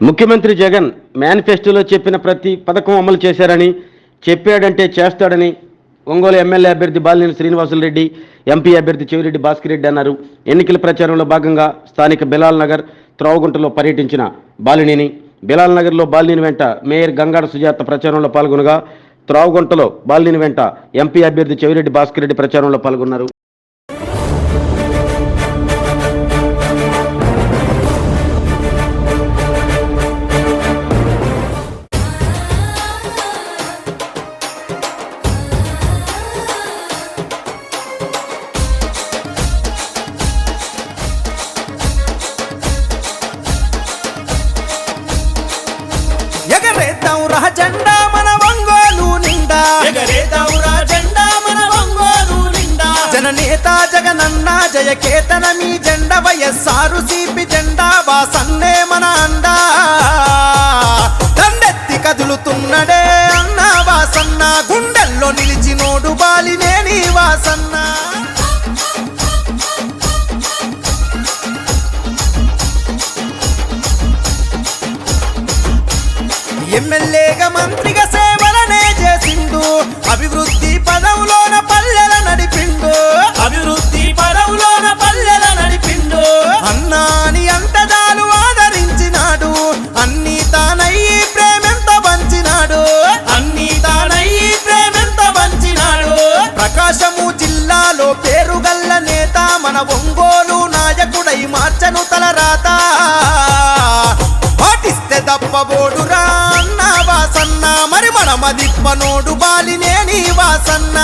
ముఖ్యమంత్రి జగన్ మేనిఫెస్టోలో చెప్పిన ప్రతి పథకం అమలు చేశారని, చెప్పాడంటే చేస్తాడని ఒంగోలు ఎమ్మెల్యే అభ్యర్థి బాలినేని శ్రీనివాసులరెడ్డి, ఎంపీ అభ్యర్థి చెవిరెడ్డి భాస్కర్ రెడ్డి అన్నారు. ఎన్నికల ప్రచారంలో భాగంగా స్థానిక బిలాల్ నగర్, త్రోవగుంటలో పర్యటించిన బాలినేని బిలాల్ నగర్లో బాలినేని వెంట మేయర్ గంగాడ సుజాత ప్రచారంలో పాల్గొనగా, త్రోవగుంటలో బాలినేని వెంట ఎంపీ అభ్యర్థి చెవిరెడ్డి భాస్కర్ రెడ్డి ప్రచారంలో పాల్గొన్నారు. ఎగరేద్దాంరా జెండా మన ఒంగోలు నిండా, ఎగరేద్దాంరా జెండా మన ఒంగోలు నిండా. జననేత జగనన్న జయకేతన మీ జెండా, వైఎస్ఆర్ సిపి జెండా వాసన్నే మన అండా. దండెత్తి కదులుతున్నడే అన్న వాసన్న, గుండెల్లో నిలిచినోడు బాలినేని వాసన్న. ఎమ్మెల్యేగా మంత్రిగా సేవలనే చేసిండు, అభివృద్ధి పదవులోన పల్లెల నడిపిండు, అభివృద్ధి పదవులోన పల్లెల నడిపిండు. అన్నాని అంతదాలు ఆదరించినాడు, అన్ని తానయ్యి ప్రేమెంత పంచినాడు, అన్ని తానయ్యి ప్రేమెంత పంచినాడు. ప్రకాశము జిల్లాలో పేరుగల్ల నేత మన ఒంగోలు నాయకుడై మార్చను తలరాత. పాటిస్తే తప్పబోడురా అన్న వాసన్న, మరి మన మదిప్పనోడు బాలినేని వాసన్న.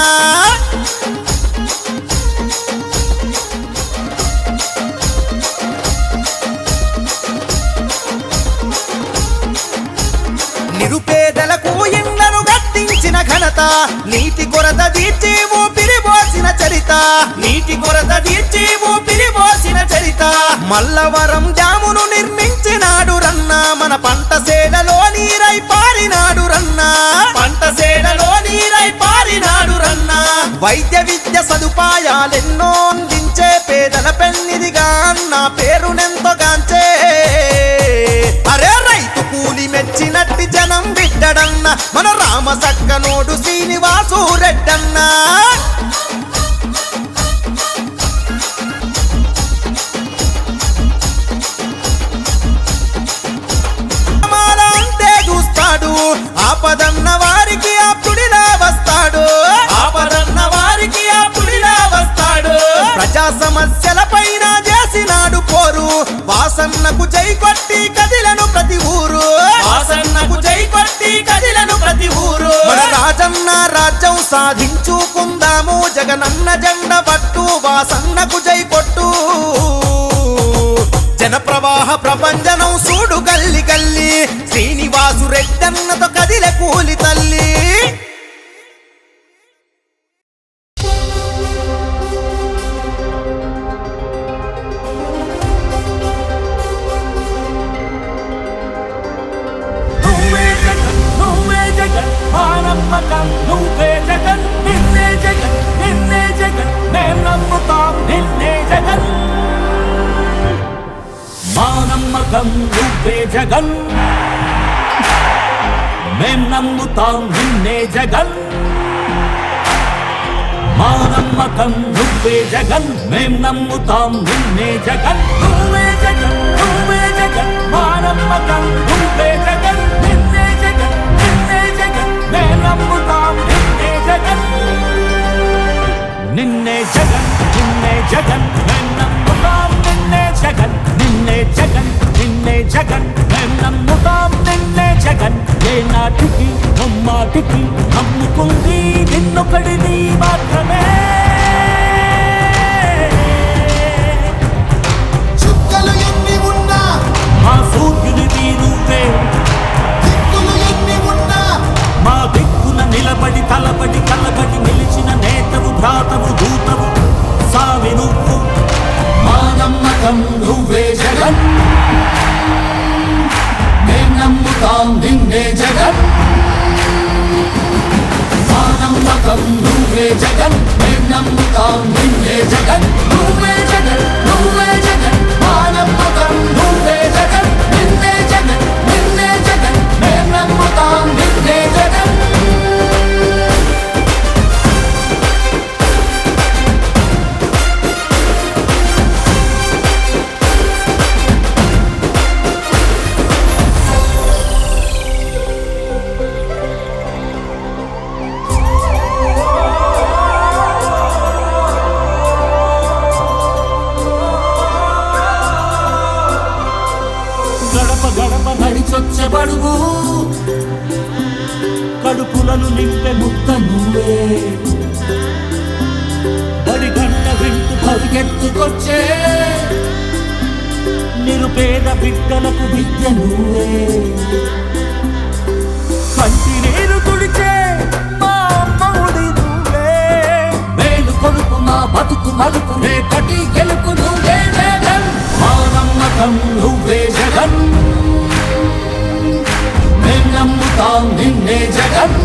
నిరుపేదలకు ఇళ్లను కట్టించిన ఘనత, నీటి కొరత తీర్చి ఊపిరి పోసిన చరిత, నీటి కొరత తీర్చి ఊపిరి పోసిన చరిత. మల్లవరం డ్యామును నిర్మించినాడు రన్న, మన పంట సేలలో నీరై పారినాడు రన్న, పంట సేలలో నీరై పారినాడు రన్న. వైద్య విద్య సదుపాయాలెన్నో అందించే పేదల పెన్నిదిగా అన్న పేరునెంతో గాంచే. అరే రైతు కూలి మెచ్చినట్టి జనం బిడ్డడన్న, మన రామ సక్కనోడు శ్రీనివాసు రెడ్డన్న. అంతే చూస్తాడు, ఆపదన్న వారికి ఆప్తుడిలా వస్తాడు, ఆపదన్న వారికి ఆప్తుడిలా వస్తాడు. ప్రజా సమస్యల పైన చేసినాడు పోరు, వాసన్నకు జై కొట్టి కదిలను ప్రతి ఊరు, వాసన్నకు జై కొట్టి కదిలను ప్రతి ఊరు. మన రాజన్న రాజ్యం సాధించుకుందాము, జగనన్న జెండ పట్టు వాసన్నకు జై కొట్టు. జన ప్రవాహ ప్రపంచనం చూడు గల్లి గల్లి, శ్రీనివాసు రెడ్డన్నతో కదిలే కూలి తల్లి. నువ్వే జగన్, నిన్నే జగన్, నిన్నే జగన్, మేం నమ్ముతాం నిన్నే జగన్. మా నమ్మకం నువ్వే జగన్, మేం నమ్ముతాం నిన్నే జగన్. మా నమ్మకం నువ్వే జగన్, మేం నమ్ముతాం నిన్నే జగన్. నువ్వే జగన్, నువ్వే జగన్, మా నమ్మకం నువ్వే జగన్, నిన్నే జగన్, నిన్నే జగన్, మేం నమ్ముతాం నిన్నే జగన్. నిన్నే జగన్, నిన్నే జగన్, మేం నమ్ముతాం నిన్నే జగన్, నిన్నే జగన్, నిన్నే జగన్, మేం నమ్ముతాం నిన్నే జగన్. ఏ నాటికి నమ్మాటికి నమ్ముకుంది నిన్నొకడిని మాత్రమే. చుక్కలు ఎన్ని ఉన్నా మా సూర్యునిది నువ్వే, దిక్కులు ఎన్ని ఉన్నా మా దిక్కున నిలబడి తలబడి కలబడి నిలిచిన నేతవు భ్రాతవు దూతవు సావి నువ్వు. మా నమ్మకం నువ్వే జగన్, మేం నమ్ముతాం నిన్నే జగన్. మా నమ్మకం నువ్వే జగన్, మేం నమ్ముతాం నిన్నే జగన్. నువ్వే జగన్, నువ్వే జగన్, మా నమ్మకం నువ్వే జగన్, నిన్నే జగన్. చొచ్చబడుగు కడుపులను నింపే ముక్క నువ్వే బడి గంట వింటూ పరిగెత్తుకొచ్చే నిరుపేద బిడ్డలకు విద్య నువ్వే కంటి నీరు తుడిచే మా అమ్మఒడి నువ్వే మేలు కొడుకు మా బతుకు మలుపు రేపటి గెలుపు నువ్వే జగన్ మా నమ్మకం నువ్వే జగన్ మేం నమ్ముతాం నిన్నే జగన్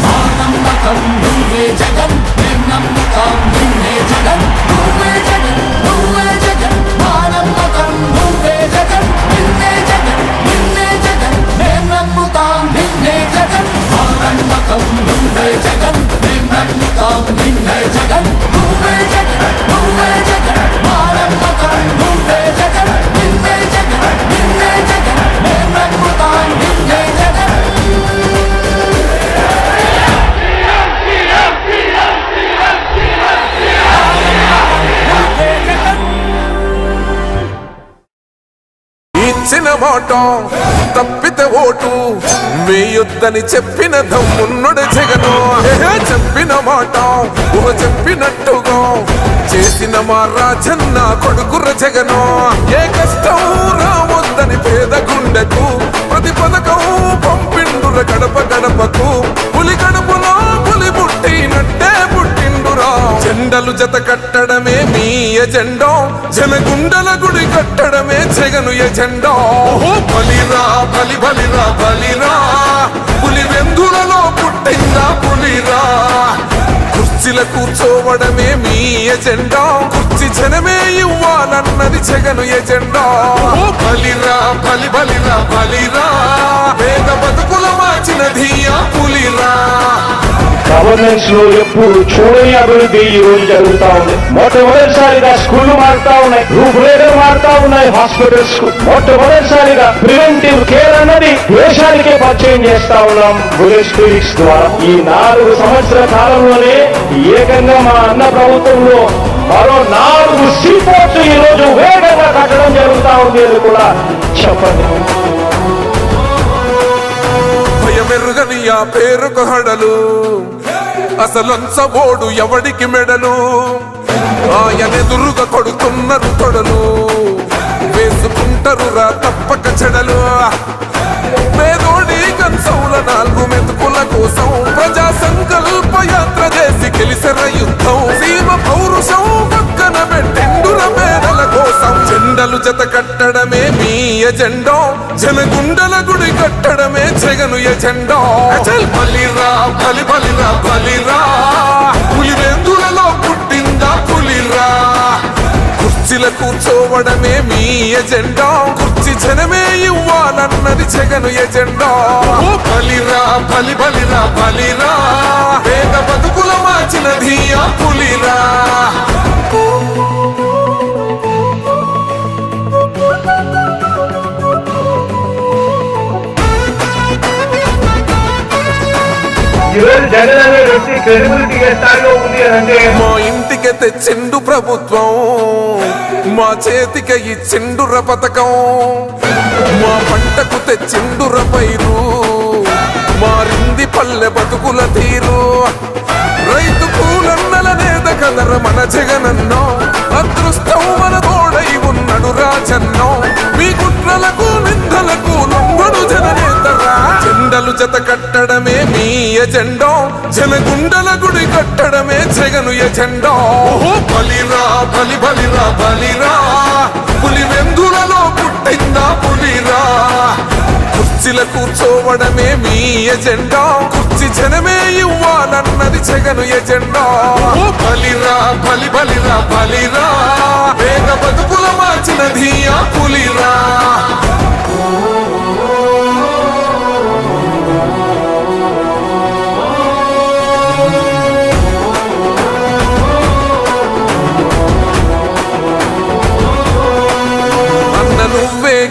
మా నమ్మకం నువ్వే జగన్ మేం నమ్ముతాం నిన్నే జగన్ నువ్వే జగన్ నువ్వే జగన్ మా నమ్మకం నువ్వే జగన్ నిన్నే జగన్ నిన్నే జగన్ మేం నమ్ముతాం నిన్నే జగన్ మా నమ్మకం నువ్వే జగన్ మేం నమ్ముతాం నిన్నే జగన్ నువ్వే జగన్ నువ్వే జగన్ మా నమ్మకం నువ్వే జగన్ నిన్నే జగన్ నిన్నే జగన్ మేం నమ్ముతాం నిన్నే జగన్ ఇచ్చిన మాట తప్పితే ఓటు వేయొద్దని చెప్పిన దమ్మున్నడు జగను చెప్పిన మాట చెప్పినట్టుగా చేసిన మా రాజన్న కొడుకుర జగను ఏ కష్టం రావద్దని పేద గుండెకు ప్రతి పథకం పంపిండుర గడప గడపకు పులి గడపలో పులి పుట్టినట్టే పుట్టిండురా జెండలు జత కట్టడమే మీ ఎజెండా జనగుండల గుడి కట్టడమే జగను ఎజెండా బలిరా బలి బలిరా బలిరా పులి వెందులలో పుట్టిందా పులిరా కుర్చీల కూర్చోవడమే మీ ఎజెండా కుర్చీ జనమే ఇవ్వాలన్నది జగను ఎజెండా బలిరా బలి బలిరా బలిరా పేద బతుకుల మార్చినది ఆ పులిరా గవర్నెన్స్ లో ఎప్పుడు చూడని అభివృద్ధి ఈ రోజు జరుగుతా ఉంది. మొట్టమొదటిసారిగా స్కూళ్లు మారుతా ఉన్నాయి, రూపురేఖలు మారుతా ఉన్నాయి, హాస్పిటల్స్ కు మొట్టమొదటిసారిగా ప్రివెంటివ్ కేర్ అన్నది దేశానికే పరిచయం చేస్తా ఉన్నాం బుల్లెట్ క్లినిక్స్ ద్వారా. ఈ 4 సంవత్సరాల కాలంలోనే ఏకంగా మా అన్న ప్రభుత్వంలో మరో 4 సీపోర్ట్స్ ఈ రోజు వేగంగా కట్టడం జరుగుతా ఉంది అని కూడా చెప్పండి. మెరుగని ఆ పేరుకు హడలు అసలంచబోడు ఎవడికి మెడలు ఆయనెదురుగా కొడుతున్నారు తొడలు వేసుకుంటారు రా తప్పక చెడలు పేదోడి కంచౌల 4 మెతుకుల కోసం ప్రజా సంకల్ప యాత్ర చేసి గెలిసిన యుద్ధం సీమ పౌరుషం పక్కన పెట్టిండుల పేదల కోసం జెండలు జత కట్టడమే మీ ఎజెండా జనగుండల గుడి కట్టడమే జగను ఎజెండా బలిరా బలి బలిరా బలిరా పులి వెందులలో పుట్టిందా పులిరా కుర్చీల కూర్చోవడమే మీ ఎజెండా కుర్చీ జనమే ఇవ్వాలన్నది జగను ఎజెండా బలిరా బలి బలిరా బలిరా పేద బతుకుల మార్చినది ఆ పులిరా జగన్ అనే వ్యక్తి క్రెడిబిలిటీ ఏ స్థాయిలో ఉంది అంటే మా ఇంటికి తెచ్చిండు ప్రభుత్వం మా చేతికి ఇచ్చిండుర పథకం మా పంటకు తెచ్చిండుర పైరు మారింది పల్లె బతుకుల తీరు రైతు కూలన్నల నేత కదర మన జగనన్నో అదృష్టం మన తోడై ఉన్నడు రాజన్నో మీ కుట్రలకు నిందలకు లొంగడు జననేతరా జెండలు జత కట్టడమే మీ ఎజెండా జనగుండల గుడి కట్టడమే జగను ఎజెండా బలిరా బలి బలిరా బలిరా పులి వెందులలో పుట్టిందా పులిరా కుర్చీల కూర్చోవడమే మీ ఎజెండా కుర్చీ జనమే ఇవ్వాలన్నది జగను ఎజెండా బలిరా బలి బలిరా బలిరా పేద బతుకుల మార్చినది ఆ పులిరా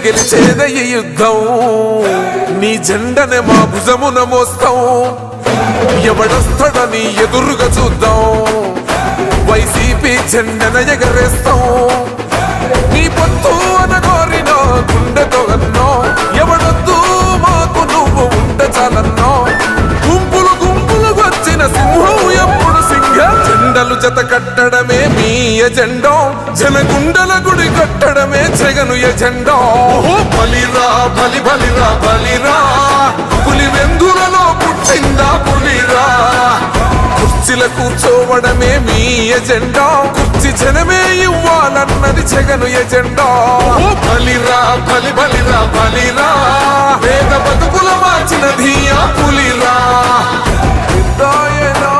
గెలిచేద ఈ యుద్ధం నీ జెండనే మా భుజమున మోస్తాం ఎవడొస్తాడని ఎదురుగా చూద్దాం వైసీపీ జెండన ఎగరేస్తాం నీ పొత్తు అనగోరిన గుండెతో జత కట్టడమే మీ ఎజెండా జనగుండల గుడి కట్టడమే జగను ఎజెండా బలిరా బలి బలిరా బలిరా పులి వెందులలో పుట్టిందా పులిరా కుర్చీల కూర్చోవడమే మీ ఎజెండా కుర్చీ జనమే ఇవ్వాలన్నది జగను ఎజెండా బలిరా బలి బలిరా బలిరా వేద బతుకుల మార్చినది ఆ పులిరా పెద్దాయనా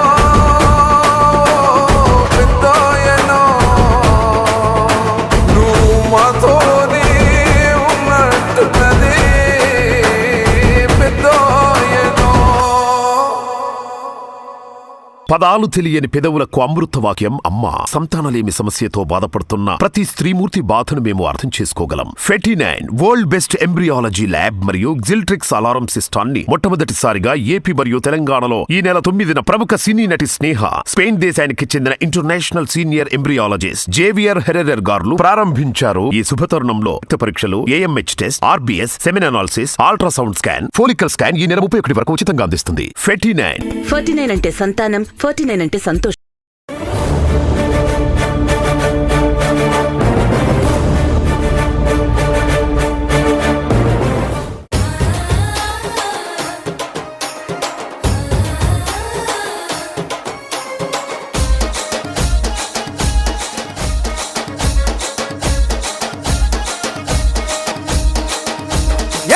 పెద్దాయనా నువ్వు మాతోనే ఉన్నట్టున్నదే పెద్దాయనా. పదాలు తెలియని పెదవులకు అమృత వాక్యం అమ్మ. సంతానలేమి సమస్యతో బాధపడుతున్న ప్రతి స్త్రీమూర్తి బాధను మేము అర్థం చేసుకోగలం. 49 వరల్డ్ బెస్ట్ ఎంబ్రియాలజీ ల్యాబ్ మరియు జిల్ట్రిక్స్ అలారం సిస్టాన్ని మొట్టమొదటిసారిగా ఏపీ మరియు తెలంగాణలో ఈ నెల 9న ప్రముఖ సినీ నటి స్నేహ, స్పెయిన్ దేశానికి చెందిన international senior embryologist Javier Herrera గారు ప్రారంభించారు. ఈ శుభతరుణంలో రక్త పరీక్షలు, AMH test, RBS, సెమిన్ analysis, ultrasound scan, follicle scan ఈ నెల 31 వరకు ఉచితంగా అందిస్తుంది. 49 అంటే సంతానం, 49 అంటే సంతోషం.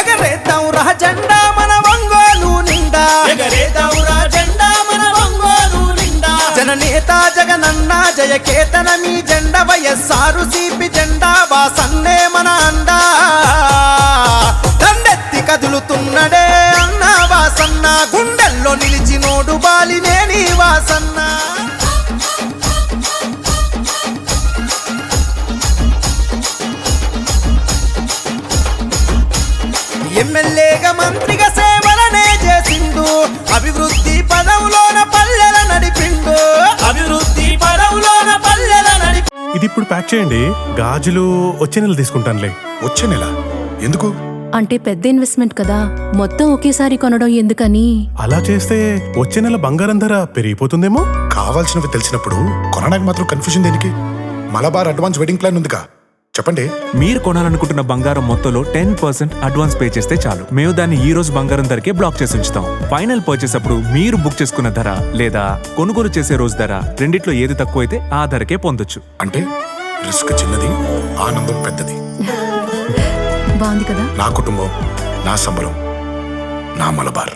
ఎగరేద్దాం రా జెండా మన ఒంగోలు నిండా ఎగరేద్దాం రా జెండా మన ఒంగోలు నిండా జననేత జగనన్న జయకేతన మీ జెండా వైఎస్ఆర్ సిపి జెండా వాసన్నే మన అండా దండెత్తి కదులుతున్నడే అన్న వాసన్న గుండెల్లో నిలిచినోడు బాలినేని వాసన్న ఎమ్మెల్యేగా మంత్రిగా సేవలనే చేసిండు అభివృద్ధి పదవులోన పల్లెల నడిపిండు అభివృద్ధి పదవులోన పల్లెల నడిపి ఇది ఇప్పుడు ప్యాక్ చేయండి. గాజులు వచ్చే నెల తీసుకుంటానులే. వచ్చే నెల ఎందుకు? అంటే పెద్ద ఇన్వెస్ట్మెంట్ కదా, మొత్తం ఒకేసారి కొనడం ఎందుకని. అలా చేస్తే వచ్చే నెల బంగారం ధర పెరిగిపోతుందేమో. కావాల్సినవి తెలిసినప్పుడు కొనడానికి మాత్రం కన్ఫ్యూజన్ దేనికి? మలబార్ అడ్వాన్స్ వెడ్డింగ్ ప్లాన్ ఉందిగా, చెప్పండి. మీరు కొనాలనుకుంటున్న బంగారం మొత్తంలో 10% అడ్వాన్స్ పే చేస్తే చాలు. మేము దాన్ని ఈ రోజు బంగారం ధరకే బ్లాక్ చేసి ఉంచుతాం. ఫైనల్ పర్చేస్ అప్పుడు మీరు బుక్ చేసుకున్న ధర లేదా కొనుగోలు చేసే రోజు ధర రెండిట్లో ఏది తక్కువైతే ఆ ధరకే పొందొచ్చు. అంటే రిస్క్ చిన్నది, ఆనందం పెద్దది. బాగుంది కదా. నా కుటుంబం, నా సంబరం, నా మలబార్.